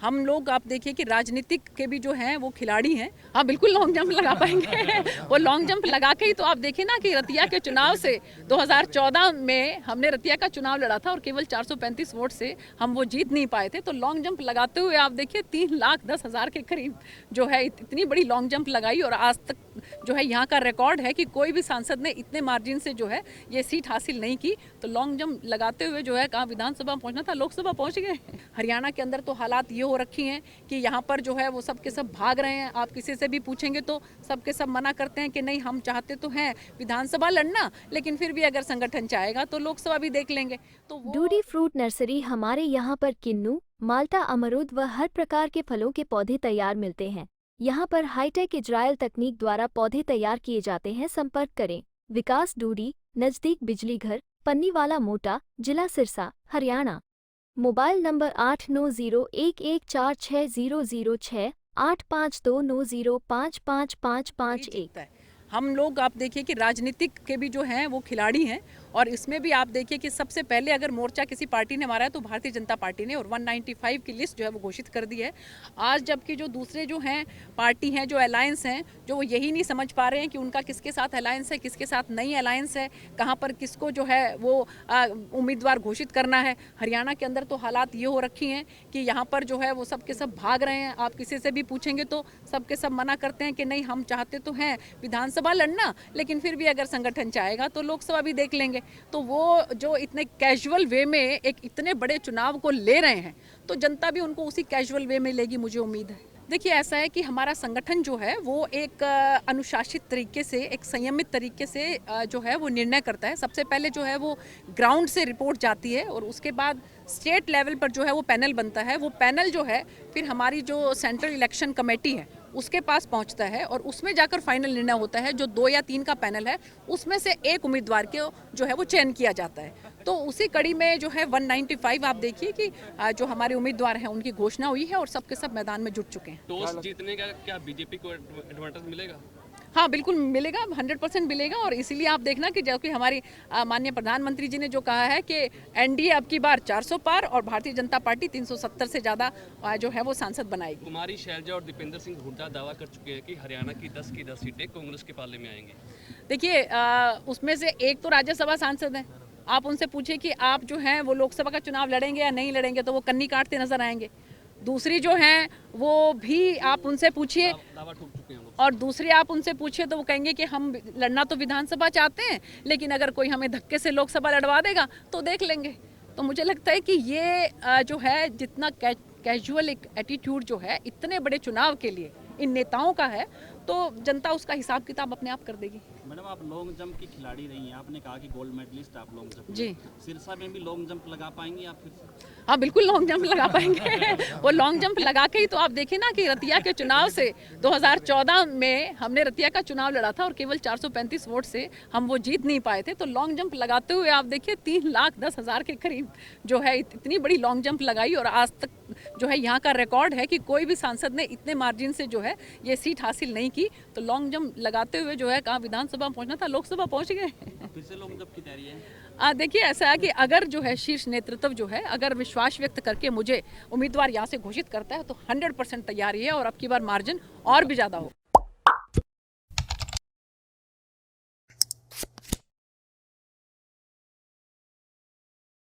हम लोग आप देखिए कि राजनीतिक के भी जो हैं वो खिलाड़ी हैं। हाँ बिल्कुल लॉन्ग जंप लगा पाएंगे वो लॉन्ग जंप लगा के ही तो आप देखिए ना कि रतिया के चुनाव से 2014 में हमने रतिया का चुनाव लड़ा था और केवल 435 वोट से हम वो जीत नहीं पाए थे। तो लॉन्ग जंप लगाते हुए आप देखिए 3,10,000 के करीब जो है इतनी बड़ी लॉन्ग जंप लगाई और आज तक जो है यहाँ का रिकॉर्ड है कि कोई भी सांसद ने इतने मार्जिन से जो है ये सीट हासिल नहीं की। तो लॉन्ग जंप लगाते हुए जो है कहाँ विधानसभा पहुँचना था, लोकसभा पहुँच गए। हरियाणा के अंदर तो हालात ये हो रखी हैं कि यहाँ पर जो है वो सब के सब भाग रहे हैं। आप किसी से भी पूछेंगे तो सब के सब मना करते हैं कि नहीं हम चाहते तो हैं विधानसभा लड़ना, लेकिन फिर भी अगर संगठन चाहेगा तो लोकसभा भी देख लेंगे। तो डूडी फ्रूट नर्सरी हमारे यहाँ पर किन्नू, माल्टा, अमरूद व हर प्रकार के फलों के पौधे तैयार मिलते हैं। यहाँ पर हाईटेक इजराइल तकनीक द्वारा पौधे तैयार किए जाते हैं। संपर्क करें विकास डूडी, नजदीक बिजली घर, पन्नीवाला मोटा, जिला सिरसा, हरियाणा। Mobile number 8901146006, 8529055551। हम लोग आप देखिए कि राजनीतिक के भी जो हैं वो खिलाड़ी हैं और इसमें भी आप देखिए कि सबसे पहले अगर मोर्चा किसी पार्टी ने मारा है तो भारतीय जनता पार्टी ने, और 195 की लिस्ट जो है वो घोषित कर दी है आज। जबकि जो दूसरे जो हैं पार्टी हैं, जो अलायंस हैं, जो वो यही नहीं समझ पा रहे हैं कि उनका किसके साथ अलायंस है, किसके साथ नहीं अलायंस है, कहाँ पर किसको जो है वो उम्मीदवार घोषित करना है। हरियाणा के अंदर तो हालात ये हो रखी हैं कि यहाँ पर जो है वो सब के सब भाग रहे हैं। आप किसी से भी पूछेंगे तो सब के सब मना करते हैं कि नहीं हम चाहते तो हैं विधानसभा लड़ना, लेकिन फिर भी अगर संगठन चाहेगा तो लोकसभा भी देख लेंगे। तो वो जो इतने कैजुअल वे में एक इतने बड़े चुनाव को ले रहे हैं तो जनता भी उनको उसी कैजुअल वे में लेगी, मुझे उम्मीद है। देखिए ऐसा है कि हमारा संगठन जो है वो एक अनुशासित तरीके से, एक संयमित तरीके से जो है वो निर्णय करता है। सबसे पहले जो है वो ग्राउंड से रिपोर्ट जाती है और उसके बाद स्टेट लेवल पर जो है वो पैनल बनता है। वो पैनल जो है फिर हमारी जो सेंट्रल इलेक्शन कमेटी है उसके पास पहुंचता है और उसमें जाकर फाइनल निर्णय होता है। जो 2 या 3 का पैनल है उसमें से एक उम्मीदवार के जो है वो चयन किया जाता है। तो उसी कड़ी में जो है 195 आप देखिए कि जो हमारे उम्मीदवार हैं उनकी घोषणा हुई है और सबके सब मैदान में जुट चुके हैं। टॉस जीतने का क्या बीजेपी को एडवांटेज मिलेगा? हाँ बिल्कुल मिलेगा, 100% मिलेगा। और इसीलिए आप देखना कि जबकि हमारी माननीय प्रधानमंत्री जी ने जो कहा है कि एनडीए अब की बार 400 पार और भारतीय जनता पार्टी 370 से ज़्यादा जो है वो सांसद बनाएगी। कुमारी शैलजा और दीपेंद्र सिंह हुड्डा दावा कर चुके हैं कि हरियाणा की 10 की 10 सीटें कांग्रेस के पाले में आएंगी। देखिए उसमें से एक तो राज्यसभा सांसद हैं। आप उनसे पूछिए कि आप जो हैं वो लोकसभा का चुनाव लड़ेंगे या नहीं लड़ेंगे तो वो कन्नी काटते नजर आएंगे। दूसरी जो हैं वो भी आप उनसे पूछिए, और दूसरी आप उनसे पूछिए तो वो कहेंगे कि हम लड़ना तो विधानसभा चाहते हैं, लेकिन अगर कोई हमें धक्के से लोकसभा लड़वा देगा तो देख लेंगे। तो मुझे लगता है कि ये जो है जितना कैजुअल एक एटीट्यूड जो है इतने बड़े चुनाव के लिए इन नेताओं का है तो जनता उसका हिसाब किताब अपने आप कर देगी। मैडम आप लॉन्ग जंप की खिलाड़ी रही हैं, आपने कहा कि गोल्ड मेडलिस्ट आप लॉन्ग जंप जी। सिरसा में भी लॉन्ग जंप लगा पाएंगी आप फिर से? हाँ बिल्कुल लॉन्ग जंप लगा पाएंगे वो लॉन्ग जंप लगा के ही तो आप देखिए ना कि रतिया के चुनाव से 2014 में हमने रतिया का चुनाव लड़ा था और केवल 435 वोट से हम वो जीत नहीं पाए थे। तो लॉन्ग जंप लगाते हुए आप देखिए 3,10,000 के करीब जो है इतनी बड़ी लॉन्ग जंप लगाई और आज तक जो है यहाँ का रिकॉर्ड है कि कोई भी सांसद ने इतने मार्जिन से जो है ये सीट हासिल नहीं की। तो लॉन्ग जंप लगाते हुए जो है कहाँ विधानसभा पहुँचना था, लोकसभा पहुँच गए। फिर से लॉन्ग जंप की तैयारी है? देखिए ऐसा है कि अगर जो है शीर्ष नेतृत्व जो है अगर विश्वास व्यक्त करके मुझे उम्मीदवार यहाँ से घोषित करता है तो 100% तैयारी है और अब की बार मार्जिन और भी ज़्यादा हो।